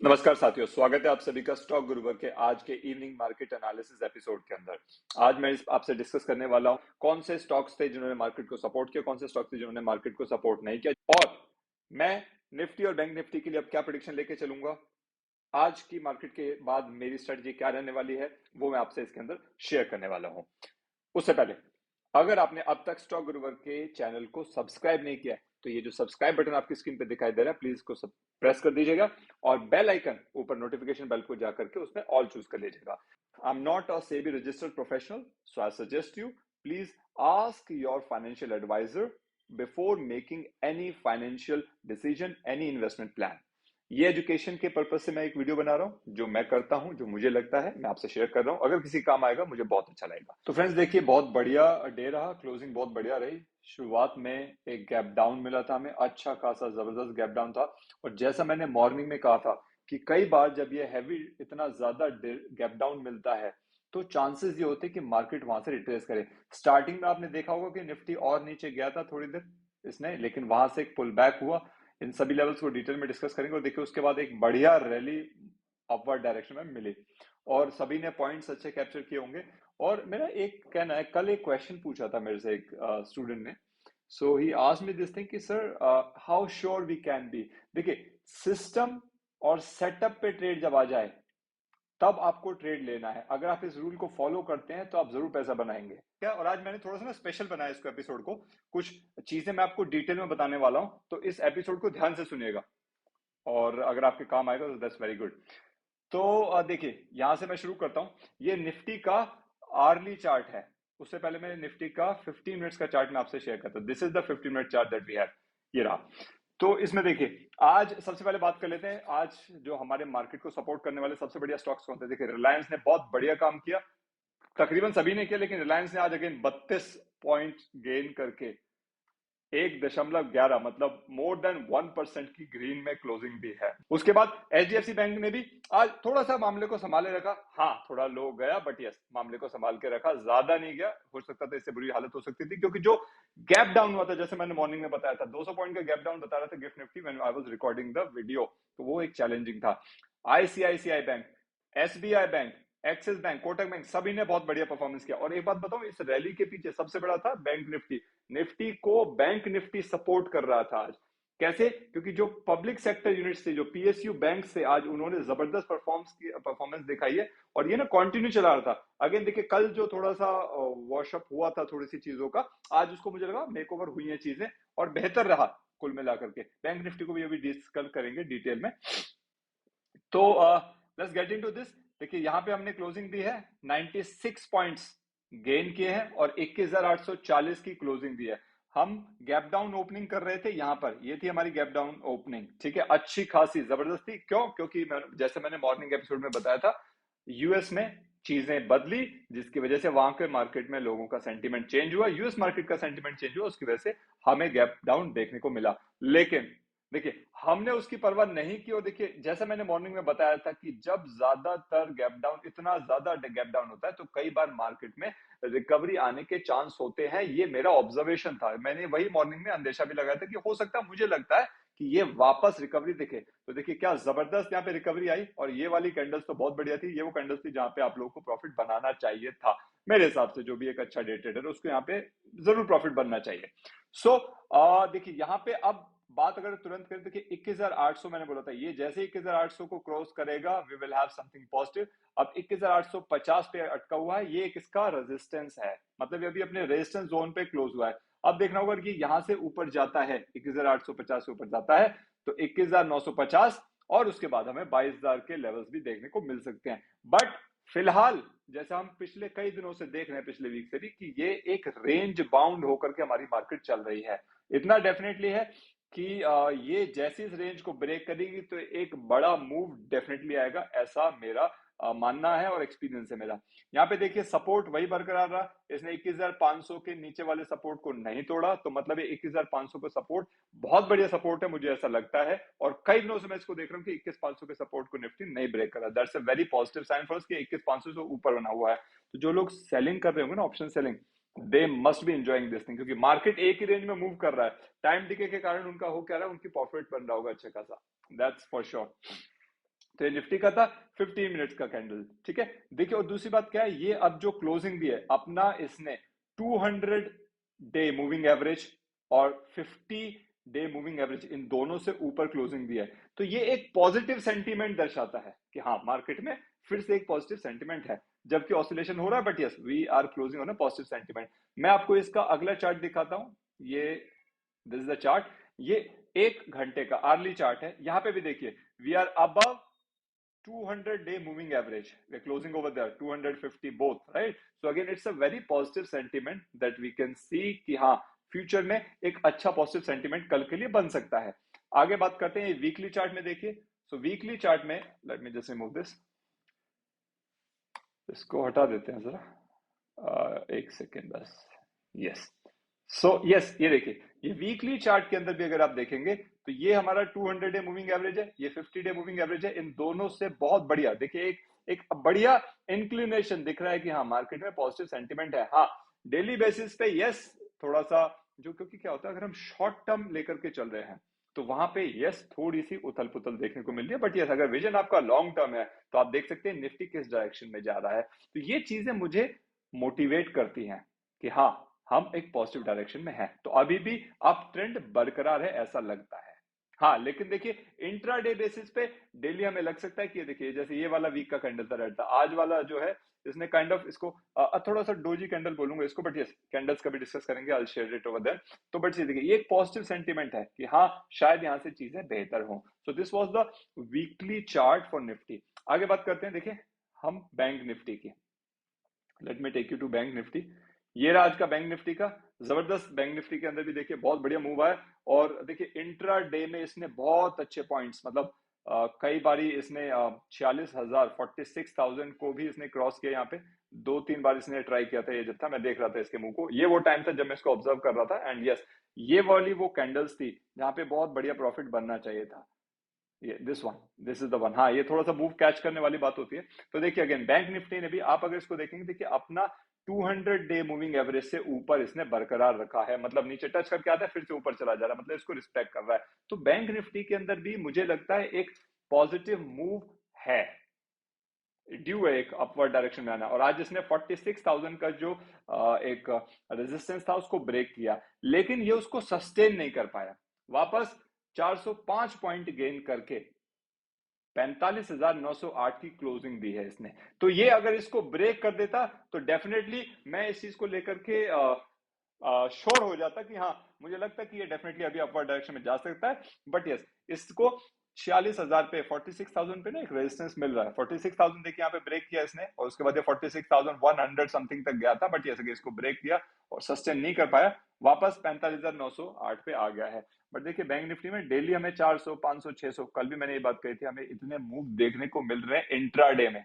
नमस्कार साथियों, स्वागत है आप सभी का स्टॉक गुरुवर के आज के इवनिंग मार्केट एनालिसिस एपिसोड के अंदर। आज मैं आपसे डिस्कस करने वाला हूं कौन से स्टॉक्स थे जिन्होंने मार्केट को सपोर्ट किया, कौन से स्टॉक्स थे जिन्होंने मार्केट को सपोर्ट नहीं किया, और मैं निफ्टी और बैंक निफ्टी के लिए अब क्या प्रेडिक्शन लेके चलूंगा। आज की मार्केट के बाद मेरी स्ट्रेटजी क्या रहने वाली है वो मैं आपसे इसके अंदर शेयर करने वाला हूं। उससे पहले अगर आपने अब तक स्टॉक गुरुवर के चैनल को सब्सक्राइब नहीं किया है तो ये जो सब्सक्राइब बटन आपकी स्क्रीन पे दिखाई दे रहा है, प्लीज इसको प्रेस कर दीजिएगा और बेल आइकन ऊपर नोटिफिकेशन बेल को जाकर के उसमें ऑल चूज कर लीजिएगा। I am not a SEBI registered professional, so I suggest you please ask your financial advisor before making any financial decision, any investment plan. ये एजुकेशन के पर्पज से मैं एक वीडियो बना रहा हूं, जो मैं करता हूं, जो मुझे लगता है मैं आपसे शेयर कर रहा हूं। अगर किसी काम आएगा मुझे बहुत अच्छा लगेगा। तो फ्रेंड्स देखिए, बहुत बढ़िया डे रहा, क्लोजिंग बहुत बढ़िया रही। शुरुआत में एक गैप डाउन मिला था हमें, अच्छा खासा जबरदस्त गैप डाउन था। और जैसा मैंने मॉर्निंग में कहा था कि कई बार जब ये हैवी इतना ज्यादा गैप डाउन मिलता है तो चांसेस ये होते हैं कि मार्केट वहां से रिट्रेस करे। स्टार्टिंग में आपने देखा होगा कि निफ्टी और नीचे गया था थोड़ी देर इसने, लेकिन वहां से एक पुल बैक हुआ। इन सभी लेवल्स को डिटेल में डिस्कस करेंगे और देखिए उसके बाद एक बढ़िया रैली अपवर्ड डायरेक्शन में मिली और सभी ने पॉइंट्स अच्छे कैप्चर किए होंगे। और मेरा एक कहना है, कल एक क्वेश्चन पूछा था मेरे से एक स्टूडेंट ने। So he asked me this thing कि sir how sure we can be. देखिए, सिस्टम और सेटअप पे ट्रेड जब आ जाए तब आपको ट्रेड लेना है। अगर आप इस रूल को फॉलो करते हैं तो आप जरूर पैसा बनाएंगे क्या। और आज मैंने थोड़ा सा ना स्पेशल बनाया इसको एपिसोड को, कुछ चीजें मैं आपको डिटेल में बताने वाला हूं, तो इस एपिसोड को ध्यान से सुनिएगा और अगर आपके काम आएगा तो दैट्स वेरी गुड। तो देखिए यहां से मैं शुरू करता हूं। ये निफ्टी का आर्ली चार्ट है। उससे पहले मैं निफ्टी का 15 मिनट्स का चार्ट में आपसे शेयर करता हूं। This is the 15 minute chart that we have. ये रहा। तो इसमें देखिए, आज सबसे पहले बात कर लेते हैं, आज जो हमारे मार्केट को सपोर्ट करने वाले सबसे बढ़िया स्टॉक्स कौन थे। देखिए, रिलायंस ने बहुत बढ़िया काम किया, तकरीबन सभी ने किया, लेकिन रिलायंस ने आज अगेन 32 पॉइंट गेन करके 1.11 मतलब मोर देन 1% की ग्रीन में क्लोजिंग दी है। उसके बाद एचडीएफसी बैंक ने भी आज थोड़ा सा मामले को संभाले रखा। हाँ, थोड़ा लो गया बट यस, मामले को संभाल के रखा, ज्यादा नहीं गया। हो सकता था इससे बुरी हालत हो सकती थी, क्योंकि जो गैप डाउन हुआ था, जैसे मैंने मॉर्निंग में बताया था, 200 पॉइंट का गैप डाउन बता रहा था gift Nifty when I was recording the video, तो वो एक चैलेंजिंग था। ICICI bank, SBI bank, axis bank, Kotak bank, सभी ने बहुत बढ़िया परफॉर्मेंस किया। और एक बात बताऊं, इस रैली के पीछे सबसे बड़ा था बैंक निफ्टी। निफ्टी को बैंक निफ्टी सपोर्ट कर रहा था आज। कैसे? क्योंकि जो पब्लिक सेक्टर यूनिट्स थे, जो पीएसयू बैंक से, आज उन्होंने जबरदस्त परफॉर्मेंस दिखाई है और ये ना कंटिन्यू चला रहा था। अगेन देखिए, कल जो थोड़ा सा वॉशअप हुआ था थोड़ी सी चीजों का, आज उसको मुझे लगा मेक ओवर हुई है चीजें और बेहतर रहा कुल मिलाकर के। बैंक निफ्टी को भी अभी डिस्कस करेंगे डिटेल में। तो लेट्स गेट इनटू दिस। देखिए, यहां पे हमने क्लोजिंग दी है, 96 पॉइंट्स गेन किए हैं और 21,840 की क्लोजिंग दी है। हम गैप डाउन ओपनिंग कर रहे थे यहां पर, ये थी हमारी गैप डाउन ओपनिंग, ठीक है, अच्छी खासी जबरदस्ती। क्यों? क्योंकि जैसे मैंने मॉर्निंग एपिसोड में बताया था, यूएस में चीजें बदली, जिसकी वजह से वहां के मार्केट में लोगों का सेंटीमेंट चेंज हुआ, यूएस मार्केट का सेंटीमेंट चेंज हुआ, उसकी वजह से हमें गैप डाउन देखने को मिला। लेकिन देखिए, हमने उसकी परवाह नहीं की। और देखिए, जैसा मैंने मॉर्निंग में बताया था कि जब ज्यादातर गैप डाउन, इतना ज्यादा गैप डाउन होता है तो कई बार मार्केट में रिकवरी आने के चांस होते हैं। ये मेरा ऑब्जर्वेशन था, मैंने वही मॉर्निंग में अंदेशा भी लगाया था कि हो सकता है, मुझे लगता है कि ये वापस रिकवरी दिखे। तो देखिए क्या जबरदस्त यहाँ पे रिकवरी आई, और ये वाली कैंडल्स तो बहुत बढ़िया थी। ये वो कैंडल्स थी जहां पे आप लोगों को प्रॉफिट बनाना चाहिए था। मेरे हिसाब से जो भी एक अच्छा डे ट्रेडर है उसको यहाँ पे जरूर प्रॉफिट बनना चाहिए। सो देखिए, यहाँ पे अब बात अगर तुरंत करें, देखिए 21,800 मैंने बोला था, ये जैसे 21,800 को क्रॉस करेगा we will have something positive. अब 21,850 पे अटका हुआ है, ये एक इसका रेजिस्टेंस है, मतलब अभी अपने रेजिस्टेंस जोन पे क्लोज हुआ है। अब देखना होगा कि यहां से ऊपर जाता है, 21,850 से ऊपर जाता है तो 21,950, और उसके बाद हमें 22,000 के लेवल्स भी देखने को मिल सकते हैं। बट फिलहाल जैसा हम पिछले कई दिनों से देख रहे हैं, पिछले वीक से भी, कि ये एक रेंज बाउंड होकर के हमारी मार्केट चल रही है। इतना डेफिनेटली है कि ये जैसी इस रेंज को ब्रेक करेगी तो एक बड़ा मूव डेफिनेटली आएगा, ऐसा मेरा मानना है और एक्सपीरियंस है मेरा। यहाँ पे देखिए, सपोर्ट वही बरकरार रहा, इसने 21,500 के नीचे वाले सपोर्ट को नहीं तोड़ा, तो मतलब ये 21,500 का सपोर्ट बहुत बढ़िया सपोर्ट है, मुझे ऐसा लगता है। और कई दिनों से मैं इसको देख रहा हूँ कि 21,500 के सपोर्ट को निफ्टी नहीं ब्रेक करा। That's a very positive sign for us कि 21,500 से ऊपर बना हुआ है। तो जो लोग सेलिंग कर रहे होंगे ना, option selling, they must be enjoying this thing, क्योंकि मार्केट एक ही रेंज में मूव कर रहा है। टाइम डिके के कारण उनका हो क्या रहा है, उनकी प्रॉफिट बन रहा होगा अच्छा खासा, दैट्स फॉर श्योर। तो ये निफ्टी का था 15 मिनट्स का कैंडल, ठीक है। देखिए और दूसरी बात क्या है, ये अब जो क्लोजिंग दी है अपना, इसने 200 डे मूविंग एवरेज और 50 डे मूविंग एवरेज इन दोनों से ऊपर क्लोजिंग दिया है। तो ये एक पॉजिटिव सेंटीमेंट दर्शाता है कि हाँ मार्केट में फिर से एक पॉजिटिव सेंटीमेंट है, जबकि ऑसिलेशन हो रहा है, but yes we are closing on a positive sentiment. मैं आपको इसका अगला चार्ट दिखाता हूं, ये दिस इज द चार्ट। ये 1 घंटे का अर्ली चार्ट है। यहां पे भी देखिए we are above 200 day moving average. We're closing over there, 250 both, right? So again, it's a very positive sentiment that we can see कि हाँ फ्यूचर में एक अच्छा पॉजिटिव सेंटीमेंट कल के लिए बन सकता है। आगे बात करते हैं वीकली चार्ट में। देखिए सो वीकली चार्ट में, let me just remove this, इसको हटा देते हैं जरा, एक सेकेंड बस। यस सो यस, ये देखिए ये वीकली चार्ट के अंदर भी अगर आप देखेंगे तो ये हमारा 200 डे मूविंग एवरेज है, ये 50 डे मूविंग एवरेज है। इन दोनों से बहुत बढ़िया देखिए एक बढ़िया इंक्लिनेशन दिख रहा है कि हाँ मार्केट में पॉजिटिव सेंटीमेंट है। हाँ डेली बेसिस पे यस थोड़ा सा जो, क्योंकि क्या होता है अगर हम शॉर्ट टर्म लेकर के चल रहे हैं तो वहां पे यस थोड़ी सी उथल पुथल देखने को मिल रही है, बट यस अगर विजन आपका लॉन्ग टर्म है तो आप देख सकते हैं निफ्टी किस डायरेक्शन में जा रहा है। तो ये चीजें मुझे मोटिवेट करती हैं कि हाँ हम एक पॉजिटिव डायरेक्शन में हैं। तो अभी भी अप ट्रेंड बरकरार है ऐसा लगता है। हाँ लेकिन देखिए इंट्राडे बेसिस पे डेली हमें लग सकता है कि देखिए जैसे ये वाला वीक का कैंडल था, रेड था, आज वाला जो है इसने काइंड ऑफ इसको थोड़ा सा डोजी कैंडल बोलूंगा इसको, बट यस कैंडल्स का भी डिस्कस करेंगे, I share it over there. तो बट ये देखिए ये एक पॉजिटिव सेंटीमेंट है कि हाँ शायद यहाँ से चीजें बेहतर हो। So this was the weekly chart for Nifty. आगे बात करते हैं, देखिए हम बैंक निफ्टी की, let me take you to bank Nifty. ये रहा आज का बैंक निफ्टी का, जबरदस्त। बैंक निफ्टी के अंदर भी देखिए बहुत बढ़िया मूव आया, और देखिए इंट्रा डे में इसने बहुत अच्छे पॉइंट्स, मतलब कई बारी इसने 46,000 46,000 को भी इसने क्रॉस किया। यहाँ पे 2-3 बार इसने ट्राई किया था। ये जब था मैं देख रहा था इसके मुंह को, ये वो टाइम था जब मैं इसको ऑब्जर्व कर रहा था, एंड यस ये वाली वो कैंडल्स थी जहां पे बहुत बढ़िया प्रॉफिट बनना चाहिए था। ये दिस इज द वन। हाँ ये थोड़ा सा मूव कैच करने वाली बात होती है। तो देखिए अगेन बैंक निफ्टी ने भी, आप अगर इसको देखेंगे, देखिए अपना 200 डे मूविंग एवरेज से ऊपर इसने बरकरार रखा है, मतलब नीचे टच करके आता है फिर से ऊपर चला जा रहा है, मतलब इसको रिस्पेक्ट कर रहा है। तो बैंक निफ्टी के अंदर भी मुझे लगता है एक पॉजिटिव मूव है, ड्यू है एक अपवर्ड डायरेक्शन में आना। और आज इसने 46,000 का जो एक रेजिस्टेंस था उसको ब्रेक किया, लेकिन ये उसको सस्टेन नहीं कर पाया। वापस 405 पॉइंट गेन करके 45,908 की क्लोजिंग दी है इसने। तो ये अगर इसको ब्रेक कर देता तो डेफिनेटली मैं इस चीज को लेकर के श्योर हो जाता कि हाँ मुझे लगता है कि ये डेफिनेटली अभी अपवर्ड डायरेक्शन में जा सकता है। बट यस इसको 46,000 पे, 46,000 पे ना एक रेजिस्टेंस मिल रहा है। 46,000 देखिए यहाँ पे ब्रेक किया इसने, और उसके बाद ये 46,100 समथिंग तक गया था, बट यस इसको ब्रेक किया और सस्टेन नहीं कर पाया, वापस 45,908 पे आ गया है। बट देखिए बैंक निफ्टी में डेली हमें 400 500 600, कल भी मैंने ये बात कही थी, हमें इतने मूव देखने को मिल रहे हैं इंट्राडे में।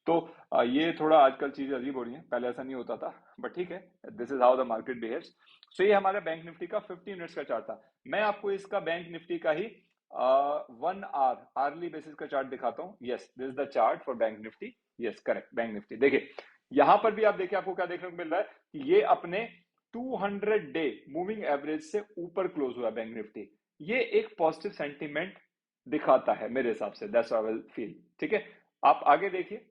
तो ये थोड़ा आजकल चीजें अजीब हो रही हैं, पहले ऐसा नहीं होता था, बट ठीक है, this is how the market behaves. So ये हमारा बैंक निफ्टी का 15 मिनट्स का चार्ट था। मैं आपको इसका बैंक निफ्टी का ही 1 आवर आर्ली बेसिस का चार्ट दिखाता हूँ। Yes this is the chart for bank Nifty. Yes correct, bank Nifty देखिए यहां पर भी आप देखिए आपको क्या देखने को मिल रहा है कि ये अपने 200 डे मूविंग एवरेज से ऊपर क्लोज हुआ बैंक निफ्टी। ये एक पॉजिटिव सेंटीमेंट दिखाता है मेरे हिसाब से, that's how I will feel. ठीक है, आप आगे देखिए,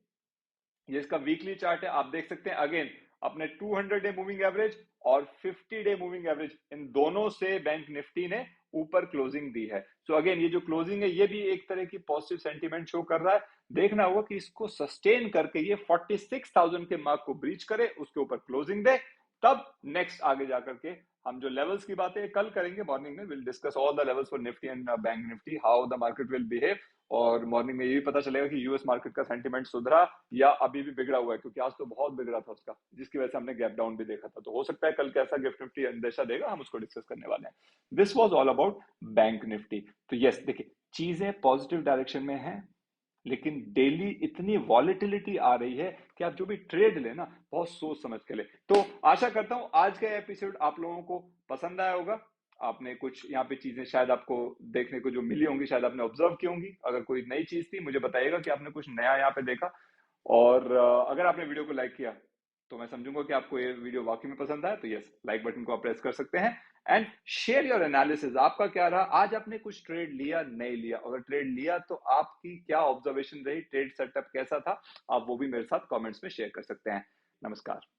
ये इसका वीकली चार्ट है, आप देख सकते हैं अगेन अपने 200 डे मूविंग एवरेज और 50 डे मूविंग एवरेज, इन दोनों से बैंक निफ्टी ने ऊपर क्लोजिंग दी है। सो अगेन ये जो क्लोजिंग है ये भी एक तरह की पॉजिटिव सेंटीमेंट शो कर रहा है। देखना होगा कि इसको सस्टेन करके ये 46,000 के मार्क को ब्रीच करे, उसके ऊपर क्लोजिंग दे, तब नेक्स्ट आगे जाकर के हम जो लेवल्स की बातें कल करेंगे मॉर्निंग में, will discuss all the levels for Nifty and bank Nifty, how the market will behave. और मॉर्निंग में ये भी पता चलेगा कि यूएस मार्केट का सेंटीमेंट सुधरा या अभी भी बिगड़ा हुआ है, क्योंकि आज तो बहुत बिगड़ा था उसका, जिसकी वजह से हमने गैप डाउन भी देखा था। तो हो सकता है कल कैसा गिफ्ट निफ्टी अंदेशा देगा, हम उसको डिस्कस करने वाले हैं। This was all about bank Nifty. तो यस देखिए चीजें पॉजिटिव डायरेक्शन में हैं, लेकिन डेली इतनी वॉलेटिलिटी आ रही है कि आप जो भी ट्रेड लेना बहुत सोच समझ के ले। तो आशा करता हूं आज का एपिसोड आप लोगों को पसंद आया होगा। आपने कुछ यहाँ पे चीजें शायद आपको देखने को जो मिली होंगी, शायद आपने ऑब्जर्व की होंगी। अगर कोई नई चीज थी मुझे बताइएगा कि आपने कुछ नया यहाँ पे देखा। और अगर आपने वीडियो को लाइक किया तो मैं समझूंगा कि आपको ये वीडियो वाकई में पसंद आया, तो यस, लाइक बटन को आप प्रेस कर सकते हैं एंड शेयर योर एनालिसिस। आपका क्या रहा, आज आपने कुछ ट्रेड लिया नहीं लिया, अगर ट्रेड लिया तो आपकी क्या ऑब्जर्वेशन रही, ट्रेड सेटअप कैसा था, आप वो भी मेरे साथ कमेंट्स में शेयर कर सकते हैं। नमस्कार।